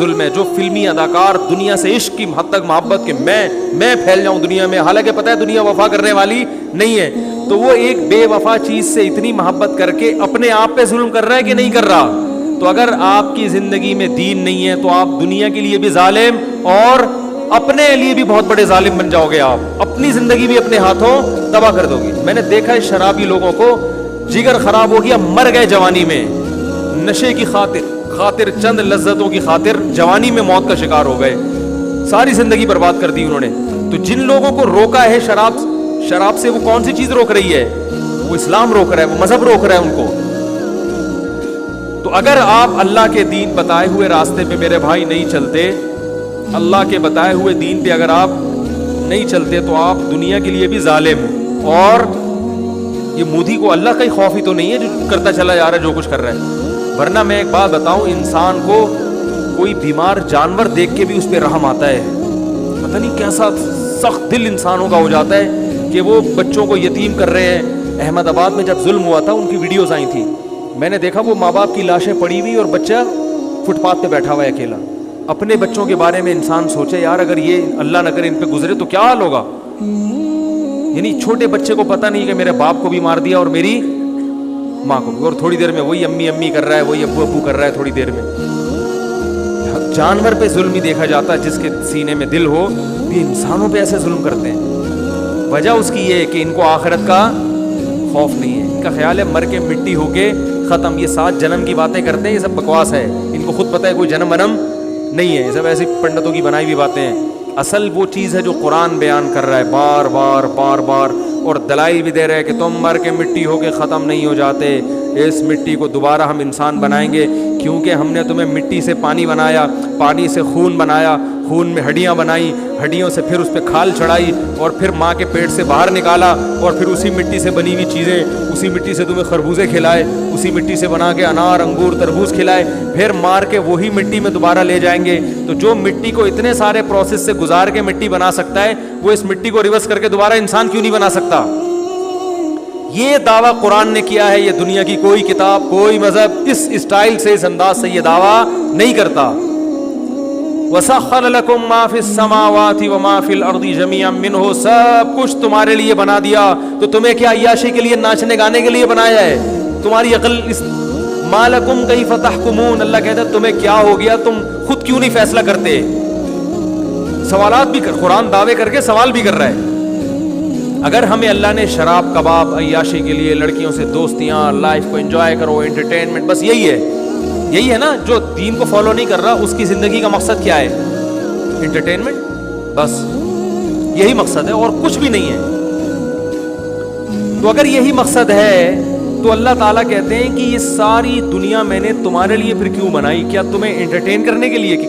ظلم ہے. جو فلمی اداکار دنیا سے عشق کی حد تک محبت کہ میں پھیل جاؤں دنیا میں, حالانکہ پتہ ہے دنیا وفا کرنے والی نہیں ہے, تو وہ ایک بے وفا چیز سے اتنی محبت کر کے اپنے آپ پہ ظلم کر رہا ہے کہ نہیں کر رہا. تو اگر آپ کی زندگی میں دین نہیں ہے تو آپ دنیا کے لیے بھی ظالم اور اپنے لیے بھی بہت بڑے ظالم بن جاؤ گے. آپ اپنی زندگی بھی اپنے ہاتھوں تباہ کر دو گی. میں نے دیکھا ہے شرابی لوگوں کو جگر خراب ہو گیا, مر گئے جوانی میں, نشے کی خاطر چند لذتوں کی خاطر جوانی میں موت کا شکار ہو گئے, ساری زندگی برباد کر دی انہوں نے. تو جن لوگوں کو روکا ہے شراب سے, وہ کون سی چیز روک رہی ہے؟ وہ اسلام روک رہا ہے, وہ مذہب روک رہا ہے ان کو. تو اگر آپ اللہ کے دین بتائے ہوئے راستے پہ میرے بھائی نہیں چلتے, اللہ کے بتائے ہوئے دین پہ اگر آپ نہیں چلتے تو آپ دنیا کے لیے بھی ظالم. اور یہ مودی کو اللہ کا ہی خوف ہی تو نہیں ہے جو کرتا چلا جا رہا ہے جو کچھ کر رہا ہے. ورنہ میں ایک بات بتاؤں, انسان کو کوئی بیمار جانور دیکھ کے بھی اس پہ رحم آتا ہے. پتہ نہیں کیسا سخت دل انسانوں کا ہو جاتا ہے کہ وہ بچوں کو یتیم کر رہے ہیں. احمد آباد میں جب ظلم ہوا تھا ان کی ویڈیوز آئی تھیں, میں نے دیکھا وہ ماں باپ کی لاشیں پڑی ہوئی اور بچہ فٹ پاتھ پہ بیٹھا ہوا ہے اکیلا. اپنے بچوں کے بارے میں انسان سوچے یار, اگر یہ اللہ نہ کرے ان پہ گزرے تو کیا حال ہوگا. یعنی چھوٹے بچے کو پتہ نہیں کہ میرے باپ کو بھی مار دیا اور میری ماں کو بھی, اور تھوڑی دیر میں وہی امی کر رہا ہے, وہی ابو کر رہا ہے. تھوڑی دیر میں جانور پہ ظلم ہی دیکھا جاتا ہے. جس کے سینے میں دل ہو, یہ انسانوں پہ ایسے ظلم کرتے ہیں. وجہ اس کی یہ ہے کہ ان کو آخرت کا خوف نہیں ہے. ان کا خیال ہے مر کے مٹی ہو کے ختم. یہ 7 جنم کی باتیں کرتے ہیں, یہ سب بکواس ہے. ان کو خود پتہ ہے کوئی جنم ونم نہیں ہے, یہ سب ایسی پنڈتوں کی بنائی ہوئی باتیں ہیں. اصل وہ چیز ہے جو قرآن بیان کر رہا ہے بار بار, اور دلائل بھی دے رہے ہیں کہ تم مر کے مٹی ہو کے ختم نہیں ہو جاتے. اس مٹی کو دوبارہ ہم انسان بنائیں گے, کیونکہ ہم نے تمہیں مٹی سے پانی بنایا, پانی سے خون بنایا, خون میں ہڈیاں بنائی, ہڈیوں سے پھر اس پہ کھال چڑھائی, اور پھر ماں کے پیٹ سے باہر نکالا, اور پھر اسی مٹی سے بنی ہوئی چیزیں, اسی مٹی سے تمہیں خربوزے کھلائے, اسی مٹی سے بنا کے انار انگور تربوز کھلائے, پھر مار کے وہی مٹی میں دوبارہ لے جائیں گے. تو جو مٹی کو اتنے سارے پروسیس سے گزار کے مٹی بنا سکتا ہے, وہ اس مٹی کو ریورس کر کے دوبارہ انسان کیوں نہیں بنا سکتا؟ یہ دعویٰ قرآن نے کیا ہے. یہ دنیا کی کوئی کتاب, کوئی مذہب اس اسٹائل سے, اس انداز سے یہ دعویٰ نہیں کرتا. وَسَخَّرَ لَكُم مَّا فِي السَّمَاوَاتِ وَمَا فِي الْأَرْضِ جَمِيعًا مِّنْهُ, سب کچھ تمہارے لیے بنا دیا. تو تمہیں کیا عیاشی کے لیے, ناچنے گانے کے لیے بنایا ہے؟ تمہاری عقل مَا لَكُمْ كَيْفَ تَحْكُمُونَ, اللہ کہتا ہے تمہیں کیا ہو گیا, تم خود کیوں نہیں فیصلہ کرتے؟ سوالات بھی کر, قرآن دعوے کر کے سوال بھی کر رہا ہے. اگر ہمیں اللہ نے شراب کباب عیاشی کے لیے, لڑکیوں سے دوستیاں, لائف کو انجوائے کرو, انٹرٹینمنٹ, بس یہی ہے نا. جو دین کو فالو نہیں کر رہا اس کی زندگی کا مقصد کیا ہے؟ انٹرٹینمنٹ, بس یہی مقصد ہے اور کچھ بھی نہیں ہے. تو اگر یہی مقصد ہے تو اللہ تعالیٰ کہتے ہیں کہ یہ ساری دنیا میں نے تمہارے لیے پھر کیوں بنائی؟ کیا تمہیں انٹرٹین کرنے کے لیے کہ